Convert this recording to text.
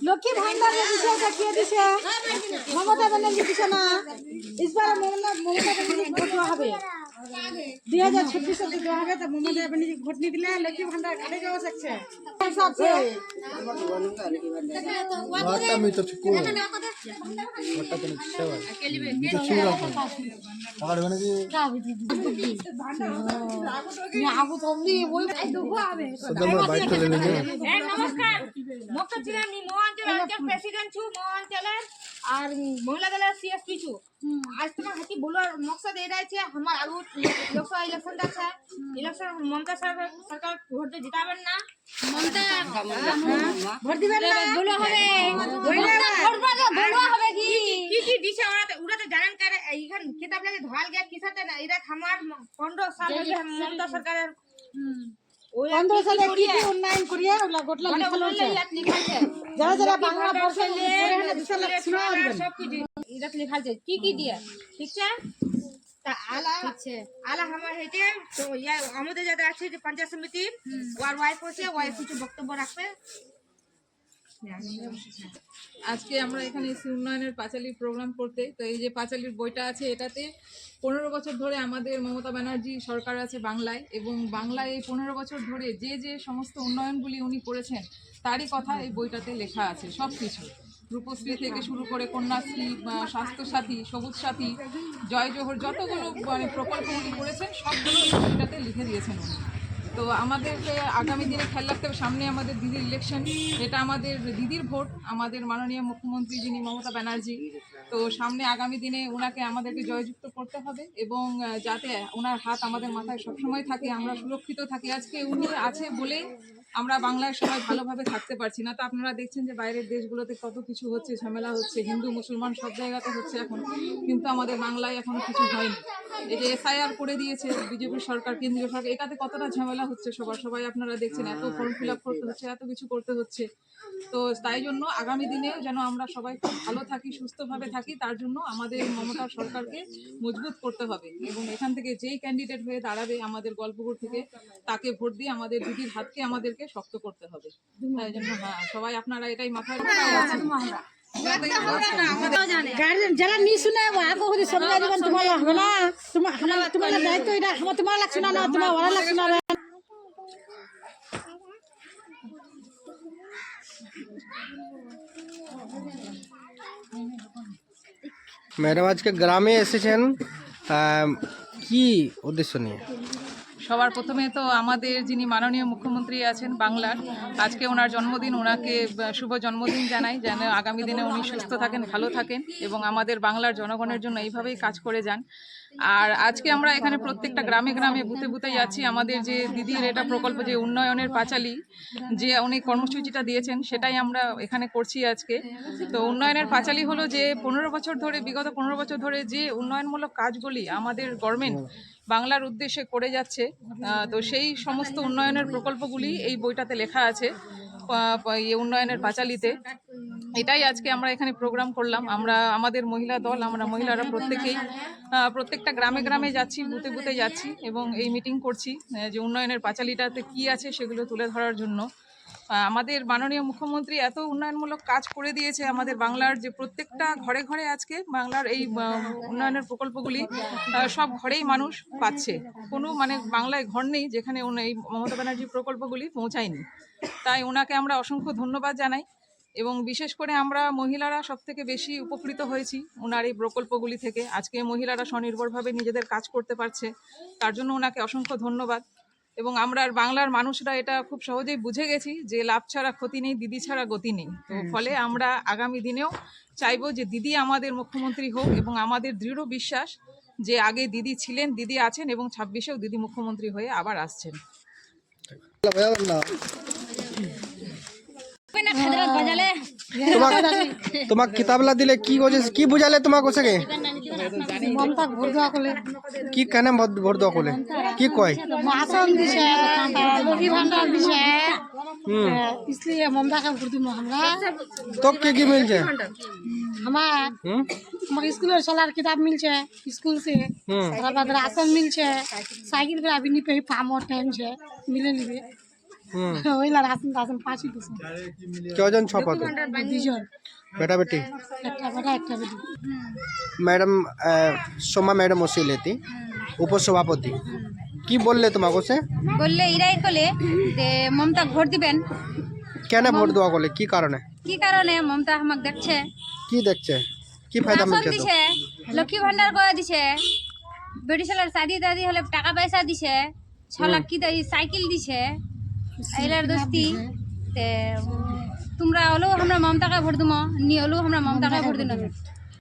লক্ষ্মী ভান্ডার দেখিয়ে দিছে, মমতা ব্যানার্জি দিছে না। এবার মমতা ব্যানার্জি ভোট দেওয়া হবে 2026 দেওয়া হবে। তো মমতা ব্যানার্জি ভোট নিয়ে দিলে লক্ষ্মী ভান্ডার কাটে যাওয়া থাকছে। আর মহিলা দলের সিএসপি ছু আজ তোমার হাকি বলার মকসদ এটাই আছে আমার আলু লোকসভা ইলেকশন আছে ইলেকশন মমতা সরকার ভোট জিতাবেন না মমতা ভোট দিবেন না বলা হবে বলা হবে কি কি দিছে ওরা তো জানেন কারে এইখান কিতাব লাগে ধোয়াল গিয়া কিসাতে না এরা আমার 15 সাল হইছে মমতা সরকারের 15 সালে কি কি উন্নয়ন করিয়া ওলা গোটলা লিখাছে যারা যারা বাংলা ভাষা পড়ে দিছে শোনা দিবেন সব কিছু এটা লিখাছে কি দিয়ে ঠিক আছে তা আলা আলা আমার হেতে তো ইয়া আমাদের যারা আছে যে পঞ্চায়েত সমিতি ওয়ার ওয়াইফ আছে ওয়াইফ কিছু বক্তব্য রাখবে। আজকে আমরা এখানে এসে উন্নয়নের পাঁচালী প্রোগ্রাম করতে। তো এই যে পাঁচালীর বইটা আছে, এটাতে 15 বছর ধরে আমাদের মমতা ব্যানার্জি সরকার আছে বাংলায়, এবং বাংলায় এই 15 বছর ধরে যে সমস্ত উন্নয়নগুলি উনি করেছেন তারই কথা এই বইটাতে লেখা আছে। সব কিছু রূপশ্রী থেকে শুরু করে কন্যাশ্রী, স্বাস্থ্যসাথী, সবুজ সাথী, জয় জোহর, যতগুলো মানে প্রকল্প উনি করেছেন সবগুলো এই বইটাতে লিখে দিয়েছেন উনি। তো আমাদেরকে আগামী দিনে খেয়াল রাখতে হবে, সামনে আমাদের দিদির ইলেকশন, এটা আমাদের দিদির ভোট, আমাদের মাননীয় মুখ্যমন্ত্রী যিনি মমতা ব্যানার্জি। তো সামনে আগামী দিনে ওনাকে আমাদেরকে জয়যুক্ত করতে হবে, এবং যাতে ওনার হাত আমাদের মাথায় সবসময় থাকে, আমরা সুরক্ষিত থাকি। আজকে উনি আছে বলে আমরা বাংলায় সবাই ভালোভাবে থাকতে পারছি না। তো আপনারা দেখছেন যে বাইরের দেশগুলোতে কত কিছু হচ্ছে, ঝামেলা হচ্ছে, হিন্দু মুসলমান সব জায়গাতে হচ্ছে এখন, কিন্তু আমাদের বাংলায় এখনো কিছু হয়নি। এই যে SIR করে দিয়েছে বিজেপি সরকার, কেন্দ্রীয় সরকার, এটাতে কতটা ঝামেলা হচ্ছে সবাই আপনারা দেখছেন, এত ফর্ম ফিল আপ করতে হচ্ছে, এত কিছু করতে হচ্ছে। তো তাই জন্য আগামী দিনেও যেন আমরা সবাই খুব ভালো থাকি, সুস্থভাবে থাকি, তার জন্য আমাদের মমতা সরকারকে মজবুত করতে হবে, এবং এখান থেকে যেই ক্যান্ডিডেট হয়ে দাঁড়াবে আমাদের গল্পগুলো থেকে তাকে ভোট দিয়ে আমাদের দিদির হাতকে আমাদেরকে শক্ত করতে হবে। তাই জন্য সবাই আপনারা এটাই মাথায় যারা নি শুনে আগে হতে সরকার দিবেন তোমার হবে না, তোমার দায়িত্ব এটা তোমার লাগছে না, তোমার ওরা লাগছে না। ম্যাডাম আজকে গ্রামে এসেছেন, কি উদ্দেশ্য নিয়ে? সবার প্রথমে তো আমাদের যিনি মাননীয় মুখ্যমন্ত্রী আছেন বাংলার, আজকে ওনার জন্মদিন, ওনাকে শুভ জন্মদিন জানাই, যেন আগামী দিনে উনি সুস্থ থাকেন, ভালো থাকেন, এবং আমাদের বাংলার জনগণের জন্য এইভাবেই কাজ করে যান। আর আজকে আমরা এখানে প্রত্যেকটা গ্রামে গ্রামে বুথে বুথে যাচ্ছি। আমাদের যে দিদির এটা প্রকল্প, যে উন্নয়নের পাঁচালী, যে উনি কর্মসূচিটা দিয়েছেন, সেটাই আমরা এখানে করছি আজকে। তো উন্নয়নের পাঁচালী হলো যে 15 বছর ধরে, বিগত 15 বছর ধরে যে উন্নয়নমূলক কাজগুলি আমাদের গভর্নমেন্ট বাংলার উদ্দেশ্যে করে যাচ্ছে, তো সেই সমস্ত উন্নয়নের প্রকল্পগুলি এই বইটাতে লেখা আছে, উন্নয়নের পাঁচালীতে। এটাই আজকে আমরা এখানে প্রোগ্রাম করলাম। আমরা আমাদের মহিলা দল, আমরা মহিলারা প্রত্যেকটা গ্রামে গ্রামে যাচ্ছি, বুথে বুথে যাচ্ছি, এবং এই মিটিং করছি যে উন্নয়নের পাঁচালীটাতে কি আছে সেগুলো তুলে ধরার জন্য। আমাদের মাননীয় মুখ্যমন্ত্রী এত উন্নয়নমূলক কাজ করে দিয়েছে আমাদের বাংলার, যে প্রত্যেকটা ঘরে ঘরে আজকে বাংলার এই উন্নয়নের প্রকল্পগুলি সব ঘরেই মানুষ পাচ্ছে। কোনো মানে বাংলায় ঘর নেই যেখানে এই মমতা ব্যানার্জির প্রকল্পগুলি পৌঁছায়নি। তাই ওনাকে আমরা অসংখ্য ধন্যবাদ জানাই, এবং বিশেষ করে আমরা মহিলারা সবথেকে বেশি উপকৃত হয়েছি ওনার এই প্রকল্পগুলি থেকে। আজকে মহিলারা স্বনির্ভরভাবে নিজেদের কাজ করতে পারছে, তার জন্য ওনাকে অসংখ্য ধন্যবাদ। এবং আমরা বাংলার মানুষরা এটা খুব সহজেই বুঝে গেছি যে লাভ ছাড়া ক্ষতি নেই, দিদি ছাড়া গতি নেই। তো ফলে আমরা আগামী দিনেও চাইবো যে দিদি আমাদের মুখ্যমন্ত্রী হোক, এবং আমাদের দৃঢ় বিশ্বাস যে আগে দিদি ছিলেন, দিদি আছেন, এবং 26-এও দিদি মুখ্যমন্ত্রী হয়ে আবার আসছেন। তোমাক কিতাবলা দিলে কি বুঝালে তোমাক ওসে মমতা ভোট দেওয়া করলে কি কেন ভোট দেওয়া করলে কি কয়? আসন দিছে, লক্ষ্মী ভান্ডার দিছে, इसलिए ममता का वोट दूंगा हमरा। तो की मिलছে हमारे स्कूल सोलर किताब मिलছে स्कूल से, ओकरा बाद राशन मिलছে, साइकिल पे अभी नहीं पे फार्म और टाइम छे मिले लिबे ওইলা রাशन 5% কজন শপথে দুজন, বেটা বেটি একটা বেটা একটা বেটি। ম্যাডাম সোমা ম্যাডাম ওসিলেতি উপসভাপতি কি বললে তোমাকে সে বললে এরাই বলে যে মমতা ভোট দিবেন। কেন ভোট দেওয়া বলে কি কারণে কি কারণে? মমতা আমাকে দেখছে, কি দেখছে কি ফায়দা রাশন মিলছে তো দিছে, লক্ষ্মী ভান্ডার করে দিছে, বেটি ছেলের শাদি দাদি হলে টাকা পয়সা দিছে, 6 লাখ কি সাইকেল দিছে, এলার দোস্তি। তে তোমরা হলেও আমরা মমতাকে ভোট দিমো, নি হলেও আমরা মমতাকে ভোট দিন।